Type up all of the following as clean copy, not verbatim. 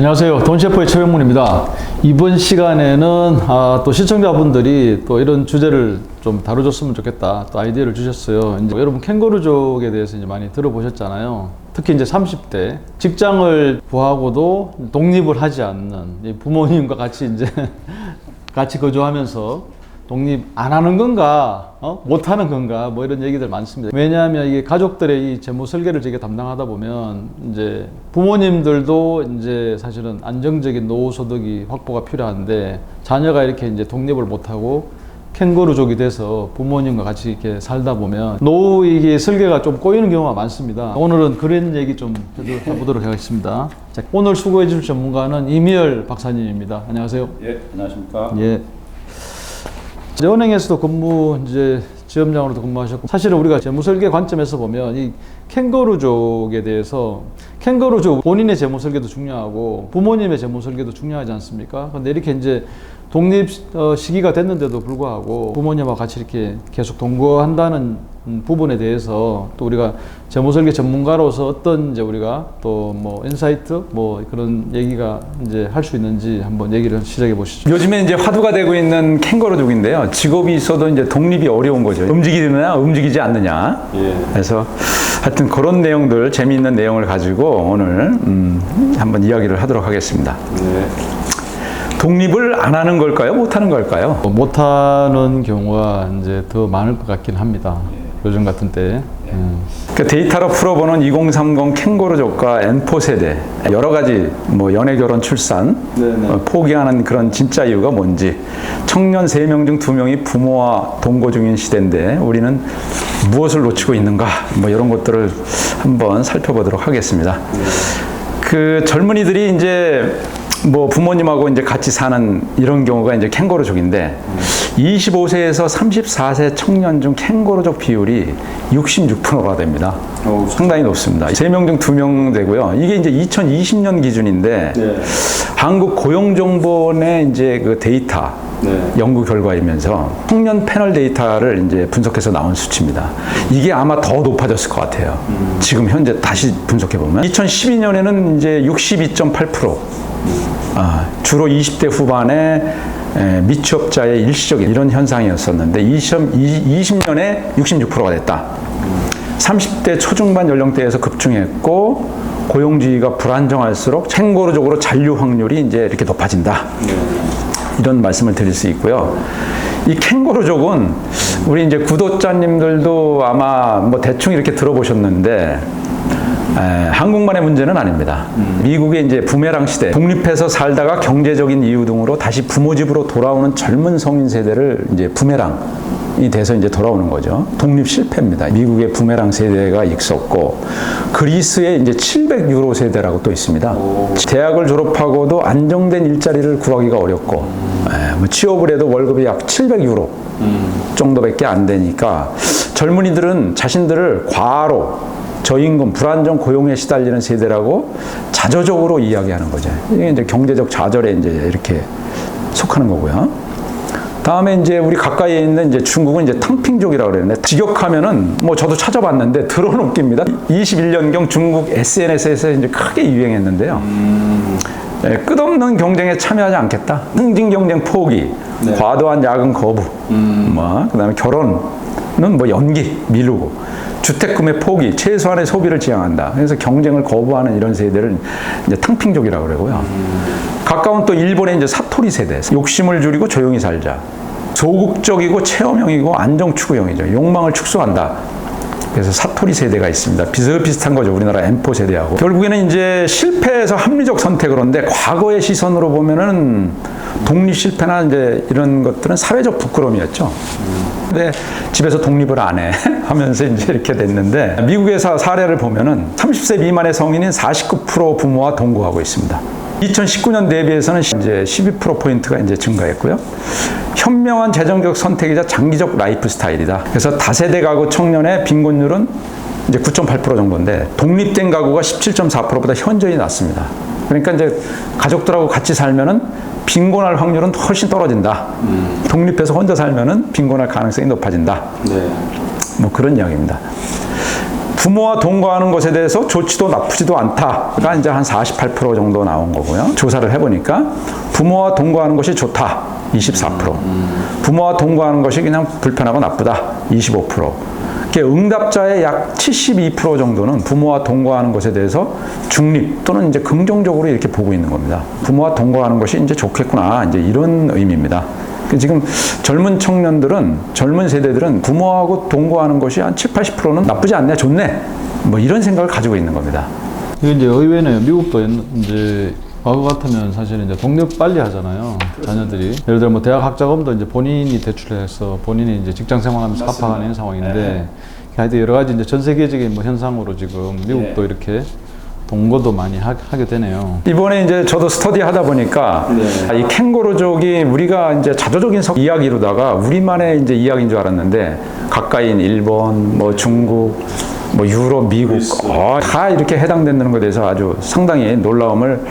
안녕하세요. 돈셰프의 최병문입니다. 이번 시간에는 또 시청자분들이 또 이런 주제를 좀 다뤄줬으면 좋겠다 또 아이디어를 주셨어요. 이제 여러분 캥거루족에 대해서 이제 많이 들어보셨잖아요. 특히 이제 30대 직장을 구하고도 독립을 하지 않는 부모님과 같이 이제 같이 거주하면서 독립 안 하는 건가, 못 하는 건가, 뭐 이런 얘기들 많습니다. 왜냐하면 이게 가족들의 이 재무 설계를 저게 담당하다 보면 이제 부모님들도 이제 사실은 안정적인 노후 소득이 확보가 필요한데 자녀가 이렇게 이제 독립을 못 하고 캥거루족이 돼서 부모님과 같이 이렇게 살다 보면 노후 이게 설계가 좀 꼬이는 경우가 많습니다. 오늘은 그런 얘기 좀 해보도록 하겠습니다. 자, 오늘 수고해 주실 전문가는 이미열 박사님입니다. 안녕하세요. 예, 안녕하십니까. 예. 은행에서도 근무 이제 지점장으로도 근무하셨고 사실은 우리가 재무설계 관점에서 보면 이 캥거루족에 대해서 캥거루족 본인의 재무설계도 중요하고 부모님의 재무설계도 중요하지 않습니까? 근데 이렇게 이제 독립 시기가 됐는데도 불구하고 부모님과 같이 이렇게 계속 동거한다는 부분에 대해서 또 우리가 재무설계 전문가로서 어떤 이제 우리가 또 뭐 인사이트 뭐 그런 얘기가 이제 할 수 있는지 한번 얘기를 시작해 보시죠. 요즘에 이제 화두가 되고 있는 캥거루족인데요. 직업이 있어도 이제 독립이 어려운 거죠. 움직이느냐, 움직이지 않느냐. 예. 그래서 하여튼 그런 내용들, 재미있는 내용을 가지고 오늘 한번 이야기를 하도록 하겠습니다. 네. 독립을 안 하는 걸까요? 못 하는 걸까요? 못하는 경우가 이제 더 많을 것 같긴 합니다. 요즘 같은 때. 그 데이터로 풀어보는 2030 캥거루족과 N4 세대 여러 가지 뭐 연애, 결혼, 출산 포기하는 그런 진짜 이유가 뭔지 청년 3명 중 2명이 부모와 동거 중인 시대인데 우리는 무엇을 놓치고 있는가 뭐 이런 것들을 한번 살펴보도록 하겠습니다. 그 젊은이들이 이제 뭐 부모님하고 이제 같이 사는 이런 경우가 이제 캥거루족인데 25세에서 34세 청년 중 캥거루족 비율이 66%가 됩니다. 상당히 높습니다. 3명 중 2명 되고요. 이게 이제 2020년 기준인데 네. 한국 고용정보원의 이제 그 데이터 연구 결과이면서 청년 패널 데이터를 이제 분석해서 나온 수치입니다. 이게 아마 더 높아졌을 것 같아요. 지금 현재 다시 분석해 보면 2012년에는 이제 62.8%. 주로 20대 후반에 미취업자의 일시적인 이런 현상이었었는데 20년에 66%가 됐다. 30대 초중반 연령대에서 급증했고 고용주의가 불안정할수록 캥거루족으로 잔류 확률이 이제 이렇게 높아진다. 이런 말씀을 드릴 수 있고요. 이 캥거루족은 우리 이제 구독자님들도 아마 뭐 대충 이렇게 들어보셨는데 한국만의 문제는 아닙니다. 미국의 이제 부메랑 시대, 독립해서 살다가 경제적인 이유 등으로 다시 부모 집으로 돌아오는 젊은 성인 세대를 이제 부메랑이 돼서 이제 돌아오는 거죠. 독립 실패입니다. 미국의 부메랑 세대가 있었고, 그리스의 이제 700유로 세대라고 또 있습니다. 대학을 졸업하고도 안정된 일자리를 구하기가 어렵고, 뭐 취업을 해도 월급이 약 700유로 정도밖에 안 되니까 젊은이들은 자신들을 과로 저임금, 불안정 고용에 시달리는 세대라고 자조적으로 이야기하는 거죠. 이게 이제 경제적 좌절에 이제 이렇게 속하는 거고요. 다음에 이제 우리 가까이에 있는 이제 중국은 이제 탕핑족이라고 그러는데 직역하면은 뭐 저도 찾아봤는데 드러는 웃깁니다. 21년경 중국 SNS에서 이제 크게 유행했는데요. 끝없는 경쟁에 참여하지 않겠다. 승진 경쟁 포기, 과도한 야근 거부, 뭐 그다음에 결혼은 뭐 연기, 미루고. 주택금의 포기, 최소한의 소비를 지향한다. 그래서 경쟁을 거부하는 이런 세대를 이제 탕핑족이라고 그러고요. 가까운 또 일본의 이제 사토리 세대. 욕심을 줄이고 조용히 살자. 소극적이고 체험형이고 안정 추구형이죠. 욕망을 축소한다. 그래서 사토리 세대가 있습니다. 비슷비슷한 거죠. 우리나라 M4 세대하고. 결국에는 이제 실패해서 합리적 선택을 하는데 과거의 시선으로 보면은 독립 실패나 이제 이런 것들은 사회적 부끄러움이었죠. 근데 집에서 독립을 안 해 하면서 이제 이렇게 됐는데 미국의 사례를 보면은 30세 미만의 성인인 49% 부모와 동거하고 있습니다. 2019년 대비해서는 이제 12%포인트가 이제 증가했고요. 현명한 재정적 선택이자 장기적 라이프 스타일이다. 그래서 다세대 가구 청년의 빈곤율은 이제 9.8% 정도인데 독립된 가구가 17.4%보다 현저히 낮습니다. 그러니까 이제 가족들하고 같이 살면은 빈곤할 확률은 훨씬 떨어진다. 독립해서 혼자 살면은 빈곤할 가능성이 높아진다. 뭐 그런 이야기입니다. 부모와 동거하는 것에 대해서 좋지도 나쁘지도 않다가 이제 한 48% 정도 나온 거고요. 조사를 해보니까 부모와 동거하는 것이 좋다 24%, 부모와 동거하는 것이 그냥 불편하고 나쁘다 25%. 응답자의 약 72% 정도는 부모와 동거하는 것에 대해서 중립 또는 이제 긍정적으로 이렇게 보고 있는 겁니다. 부모와 동거하는 것이 이제 좋겠구나, 이제 이런 의미입니다. 지금 젊은 청년들은, 젊은 세대들은 부모하고 동거하는 것이 한 70-80%는 나쁘지 않네, 좋네, 뭐 이런 생각을 가지고 있는 겁니다. 이게 이제 의외네요. 미국도 이제 과거 같으면 사실은 이제 독립 빨리 하잖아요. 자녀들이. 예를 들어 뭐 대학 학자금도 이제 본인이 대출해서 본인이 이제 직장 생활하면서 갚아가는 상황인데, 하여튼 여러 가지 이제 전 세계적인 뭐 현상으로 지금 미국도 이렇게 동거도 많이 하게 되네요. 이번에 이제 저도 스터디 하다 보니까 이 캥거루족이 우리가 이제 자조적인 이야기로다가 우리만의 이제 이야기인 줄 알았는데, 가까이인 일본, 뭐 중국, 뭐 유럽, 미국 다 이렇게 해당되는 것에 대해서 아주 상당히 놀라움을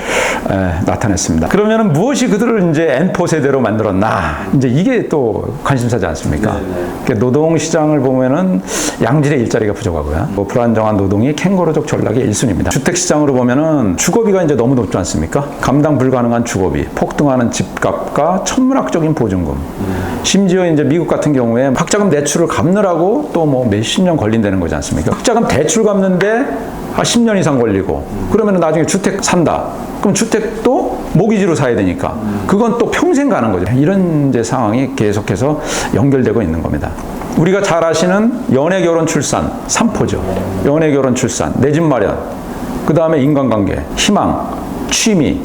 나타냈습니다. 그러면은 무엇이 그들을 이제 N4 세대로 만들었나? 이제 이게 또 관심사지 않습니까? 그러니까 노동 시장을 보면은 양질의 일자리가 부족하고요. 뭐 불안정한 노동이 캥거루족 전략의 1순위입니다. 주택 시장으로 보면은 주거비가 이제 너무 높지 않습니까? 감당 불가능한 주거비, 폭등하는 집값과 천문학적인 보증금. 심지어 이제 미국 같은 경우에 학자금 대출을 갚느라고 또 뭐 몇십 년 걸린다는 거지 않습니까? 학자금 대출 갚는데 한 10년 이상 걸리고, 그러면 나중에 주택 산다. 그럼 주택도 모기지로 사야 되니까 그건 또 평생 가는 거죠. 이런 이제 상황이 계속해서 연결되고 있는 겁니다. 우리가 잘 아시는 연애, 결혼, 출산 3포죠. 연애, 결혼, 출산, 내 집 마련, 그 다음에 인간관계, 희망, 취미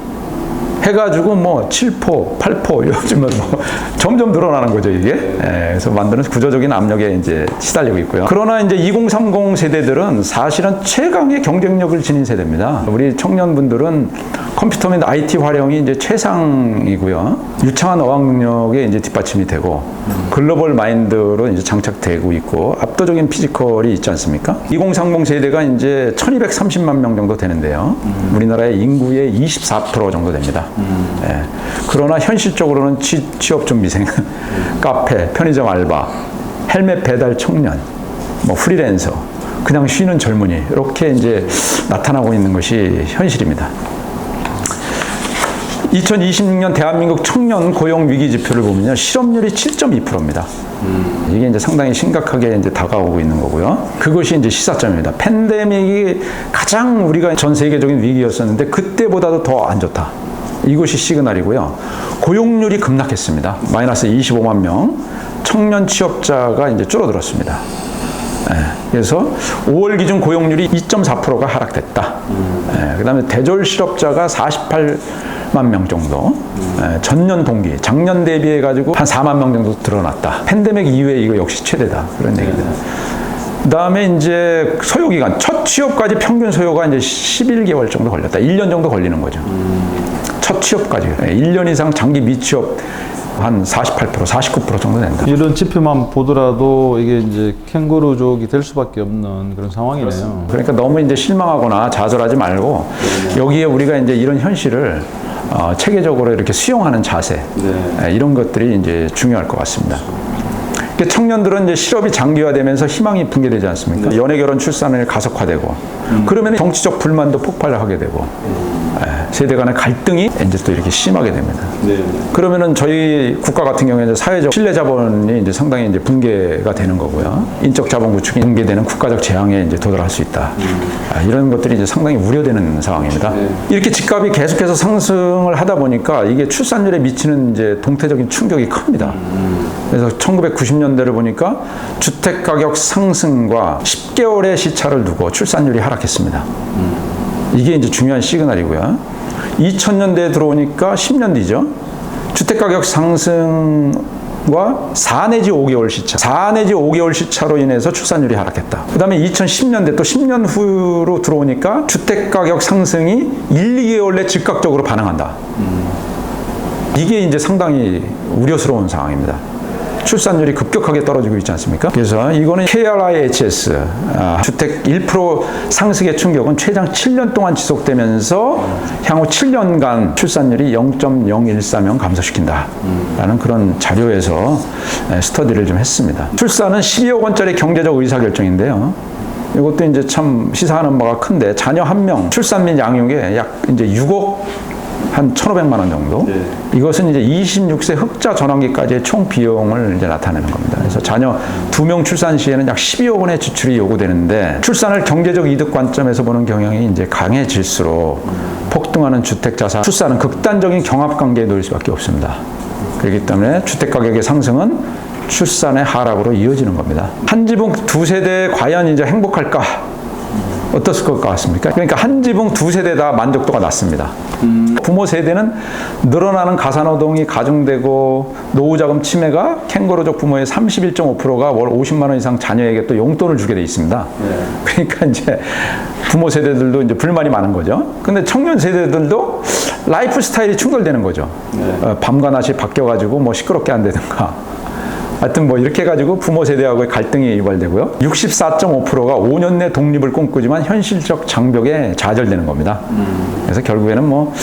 해가지고 뭐 7포, 8포 요즘은 뭐 점점 늘어나는 거죠, 이게. 그래서 만드는 구조적인 압력에 이제 시달리고 있고요. 그러나 이제 2030 세대들은 사실은 최강의 경쟁력을 지닌 세대입니다. 우리 청년분들은 컴퓨터 및 IT 활용이 이제 최상이고요. 유창한 어학 능력에 이제 뒷받침이 되고, 글로벌 마인드로 이제 장착되고 있고, 압도적인 피지컬이 있지 않습니까? 2030 세대가 이제 1230만 명 정도 되는데요. 우리나라의 인구의 24% 정도 됩니다. 그러나 현실적으로는 취업 준비생, 카페, 편의점 알바, 헬멧 배달 청년, 뭐 프리랜서, 그냥 쉬는 젊은이, 이렇게 이제 나타나고 있는 것이 현실입니다. 2026년 대한민국 청년 고용 위기 지표를 보면요, 실업률이 7.2%입니다. 이게 이제 상당히 심각하게 이제 다가오고 있는 거고요. 그것이 이제 시사점입니다. 팬데믹이 가장 우리가 전 세계적인 위기였었는데 그때보다도 더 안 좋다. 이것이 시그널이고요. 고용률이 급락했습니다. 마이너스 25만 명. 청년 취업자가 이제 줄어들었습니다. 그래서 5월 기준 고용률이 2.4%가 하락됐다. 그 다음에 대졸 실업자가 48만 명 정도. 전년 동기, 작년 대비해 가지고 한 4만 명 정도 드러났다. 팬데믹 이후에 이거 역시 최대다. 그런 얘기입니다. 그 다음에 이제 소요기간, 첫 취업까지 평균 소요가 이제 11개월 정도 걸렸다. 1년 정도 걸리는 거죠. 첫 취업까지. 1년 이상 장기 미취업 한 48%, 49% 정도 된다. 이런 지표만 보더라도 이게 이제 캥거루족이 될 수밖에 없는 그런 상황이네요. 그렇습니다. 그러니까 너무 이제 실망하거나 좌절하지 말고 여기에 우리가 이제 이런 현실을 체계적으로 이렇게 수용하는 자세, 이런 것들이 이제 중요할 것 같습니다. 청년들은 이제 실업이 장기화되면서 희망이 붕괴되지 않습니까? 연애, 결혼, 출산을 가속화되고, 그러면 정치적 불만도 폭발하게 되고, 세대 간의 갈등이 이제 또 이렇게 심하게 됩니다. 그러면은 저희 국가 같은 경우에는 사회적 신뢰 자본이 이제 상당히 이제 붕괴가 되는 거고요. 인적 자본 구축이 붕괴되는 국가적 재앙에 이제 도달할 수 있다. 이런 것들이 이제 상당히 우려되는 상황입니다. 이렇게 집값이 계속해서 상승을 하다 보니까 이게 출산율에 미치는 이제 동태적인 충격이 큽니다. 그래서 1990년대를 보니까 주택 가격 상승과 10개월의 시차를 두고 출산율이 하락했습니다. 이게 이제 중요한 시그널이고요. 2000년대에 들어오니까 10년 뒤죠. 주택 가격 상승과 4 내지 5개월 시차, 4 내지 5개월 시차로 인해서 출산율이 하락했다. 그 다음에 2010년대 또 10년 후로 들어오니까 주택 가격 상승이 1, 2개월 내 즉각적으로 반응한다. 이게 이제 상당히 우려스러운 상황입니다. 출산율이 급격하게 떨어지고 있지 않습니까? 그래서 이거는 KRIHS, 주택 1% 상승의 충격은 최장 7년 동안 지속되면서 향후 7년간 출산율이 0.014명 감소시킨다. 라는 그런 자료에서 스터디를 좀 했습니다. 출산은 12억 원짜리 경제적 의사결정인데요. 이것도 이제 참 시사하는 바가 큰데, 자녀 1명 출산 및 양육에 약 이제 6억 한 1,500만 원 정도. 네. 이것은 이제 26세 흑자 전환기까지의 총 비용을 이제 나타내는 겁니다. 그래서 자녀 2명 출산 시에는 약 12억 원의 지출이 요구되는데, 출산을 경제적 이득 관점에서 보는 경향이 이제 강해질수록 폭등하는 주택 자산, 출산은 극단적인 경합 관계에 놓일 수밖에 없습니다. 그렇기 때문에 주택 가격의 상승은 출산의 하락으로 이어지는 겁니다. 한 지붕 두 세대 과연 이제 행복할까? 어떻을 것 같습니까? 그러니까 한 지붕 두 세대 다 만족도가 낮습니다. 부모 세대는 늘어나는 가사노동이 가중되고 노후자금 침해가 캥거루족 부모의 31.5%가 월 50만 원 이상 자녀에게 또 용돈을 주게 돼 있습니다. 네. 그러니까 이제 부모 세대들도 이제 불만이 많은 거죠. 근데 청년 세대들도 라이프 스타일이 충돌되는 거죠. 네. 밤과 낮이 바뀌어가지고 뭐 시끄럽게 안 되든가. 하여튼 뭐 이렇게 해가지고 부모 세대하고의 갈등이 유발되고요. 64.5%가 5년 내 독립을 꿈꾸지만 현실적 장벽에 좌절되는 겁니다. 그래서 결국에는 뭐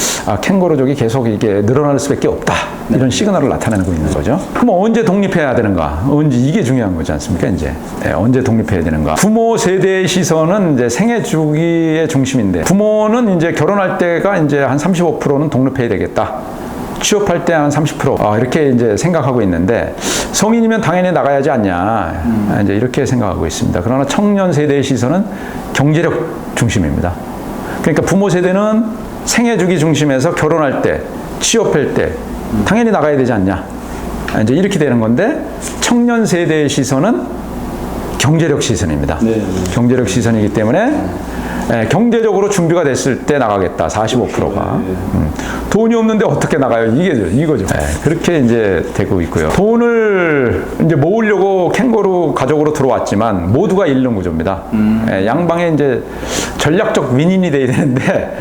캥거루족이 계속 이게 늘어날 수밖에 없다. 이런 시그널을 나타내고 있는 거죠. 그럼 언제 독립해야 되는가? 언제 이게 중요한 거지 않습니까? 이제 언제 독립해야 되는가? 부모 세대의 시선은 이제 생애 주기의 중심인데, 부모는 이제 결혼할 때가 이제 한 35%는 독립해야 되겠다. 취업할 때 한 30% 이렇게 이제 생각하고 있는데, 성인이면 당연히 나가야지 않냐 이제 이렇게 생각하고 있습니다. 그러나 청년 세대의 시선은 경제력 중심입니다. 그러니까 부모 세대는 생애 주기 중심에서 결혼할 때, 취업할 때 당연히 나가야 되지 않냐 이제 이렇게 되는 건데, 청년 세대의 시선은 경제력 시선입니다. 네. 경제력 시선이기 때문에 경제적으로 준비가 됐을 때 나가겠다. 45%가. 돈이 없는데 어떻게 나가요? 이거죠. 그렇게 이제 되고 있고요. 돈을 이제 모으려고 캥거루 가족으로 들어왔지만 모두가 잃는 구조입니다. 양방에 이제 전략적 윈윈이 돼야 되는데,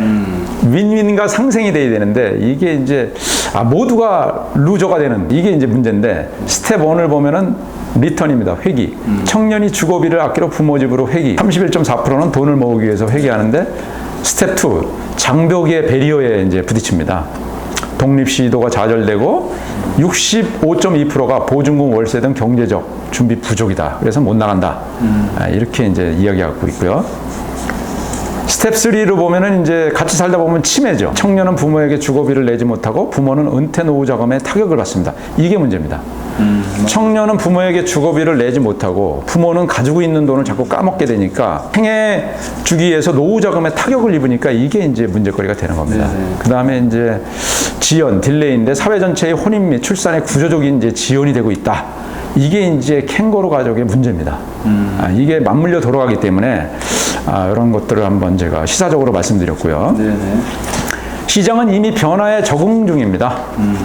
윈윈과 상생이 돼야 되는데, 이게 이제 모두가 루저가 되는, 이게 이제 문제인데, 스텝 1을 보면은 리턴입니다. 회기. 청년이 주거비를 아끼러 부모 집으로 회기. 31.4%는 돈을 모으기 위해서 회기하는데, 스텝 2, 장벽의 배리어에 이제 부딪힙니다. 독립 시도가 좌절되고, 65.2%가 보증금, 월세 등 경제적 준비 부족이다. 그래서 못 나간다. 이렇게 이제 이야기하고 있고요. 스텝 3로 보면은 이제 같이 살다 보면 치매죠. 청년은 부모에게 주거비를 내지 못하고 부모는 은퇴 노후 자금에 타격을 받습니다. 이게 문제입니다. 청년은 부모에게 주거비를 내지 못하고 부모는 가지고 있는 돈을 자꾸 까먹게 되니까 생애 주기에서 노후 자금에 타격을 입으니까 이게 이제 문제거리가 되는 겁니다. 그 다음에 이제 지연, 딜레이인데, 사회 전체의 혼인 및 출산에 구조적인 이제 지연이 되고 있다. 이게 이제 캥거루 가족의 문제입니다. 이게 맞물려 돌아가기 때문에 이런 것들을 한번 제가 시사적으로 말씀드렸고요. 네네. 시장은 이미 변화에 적응 중입니다.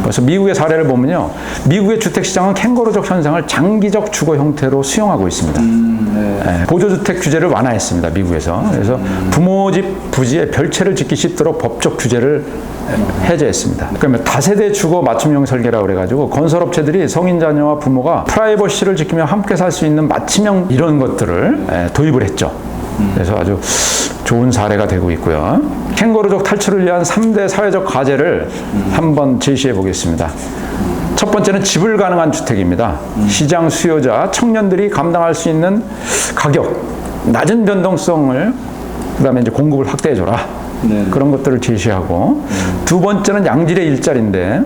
그래서 미국의 사례를 보면요, 미국의 주택시장은 캥거루족 현상을 장기적 주거 형태로 수용하고 있습니다. 네. 보조주택 규제를 완화했습니다, 미국에서. 그래서 부모집 부지에 별채를 짓기 쉽도록 법적 규제를 해제했습니다. 그러면 다세대 주거 맞춤형 설계라고 그래가지고 건설업체들이 성인 자녀와 부모가 프라이버시를 지키며 함께 살 수 있는 맞춤형 이런 것들을 도입을 했죠. 그래서 아주 좋은 사례가 되고 있고요. 캥거루족 탈출을 위한 3대 사회적 과제를 한번 제시해 보겠습니다. 첫 번째는 지불 가능한 주택입니다. 시장 수요자, 청년들이 감당할 수 있는 가격, 낮은 변동성을, 그 다음에 이제 공급을 확대해줘라. 네. 그런 것들을 제시하고, 두 번째는 양질의 일자리인데,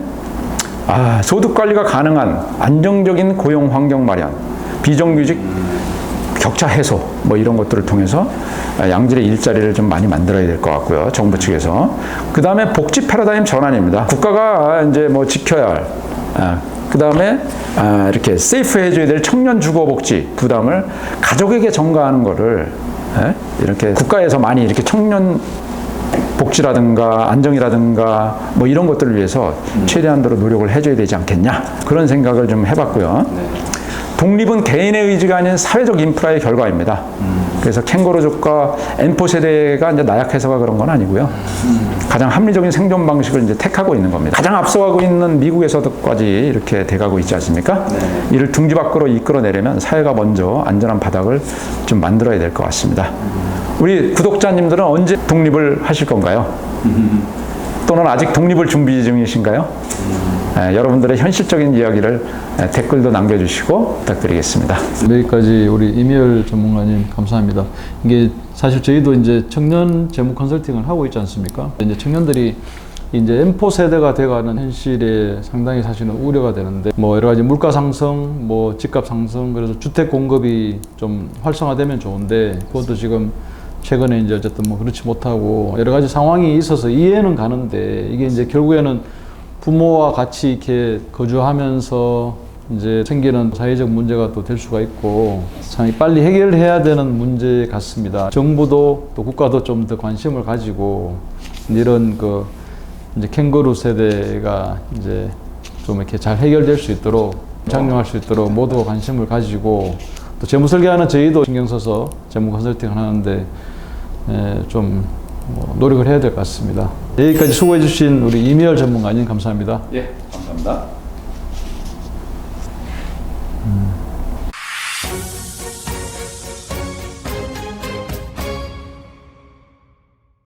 소득 관리가 가능한 안정적인 고용 환경 마련, 비정규직 격차 해소, 뭐 이런 것들을 통해서 양질의 일자리를 좀 많이 만들어야 될 것 같고요, 정부 측에서. 그 다음에 복지 패러다임 전환입니다. 국가가 이제 뭐 지켜야 할, 그 다음에 이렇게 세이프 해줘야 될 청년 주거 복지 부담을 가족에게 전가하는 거를 이렇게 국가에서 많이 이렇게 청년 복지라든가 안정이라든가 뭐 이런 것들을 위해서 최대한도로 노력을 해줘야 되지 않겠냐, 그런 생각을 좀 해봤고요. 네. 독립은 개인의 의지가 아닌 사회적 인프라의 결과입니다. 그래서 캥거루족과 N4 세대가 이제 나약해서가 그런 건 아니고요. 가장 합리적인 생존 방식을 이제 택하고 있는 겁니다. 가장 앞서가고 있는 미국에서도까지 이렇게 돼가고 있지 않습니까? 네. 이를 둥지 밖으로 이끌어내려면 사회가 먼저 안전한 바닥을 좀 만들어야 될 것 같습니다. 우리 구독자님들은 언제 독립을 하실 건가요? 또는 아직 독립을 준비 중이신가요? 여러분들의 현실적인 이야기를 댓글도 남겨주시고 부탁드리겠습니다. 여기까지 우리 이미열 전문가님 감사합니다. 이게 사실 저희도 이제 청년 재무 컨설팅을 하고 있지 않습니까? 이제 청년들이 이제 M4 세대가 돼가는 현실에 상당히 사실은 우려가 되는데, 뭐 여러 가지 물가 상승, 뭐 집값 상승, 그래서 주택 공급이 좀 활성화되면 좋은데 그것도 지금 최근에 이제 어쨌든 뭐 그렇지 못하고 여러 가지 상황이 있어서 이해는 가는데, 이게 이제 결국에는 부모와 같이 이렇게 거주하면서 이제 생기는 사회적 문제가 또 될 수가 있고 참 빨리 해결해야 되는 문제 같습니다. 정부도 또 국가도 좀 더 관심을 가지고 이런 그 이제 캥거루 세대가 이제 좀 이렇게 잘 해결될 수 있도록, 작용할 수 있도록 모두가 관심을 가지고, 또 재무 설계하는 저희도 신경 써서 재무 컨설팅을 하는데 좀 노력을 해야 될 것 같습니다. 여기까지 수고해 주신 우리 이미열 전문가님 감사합니다. 예, 감사합니다.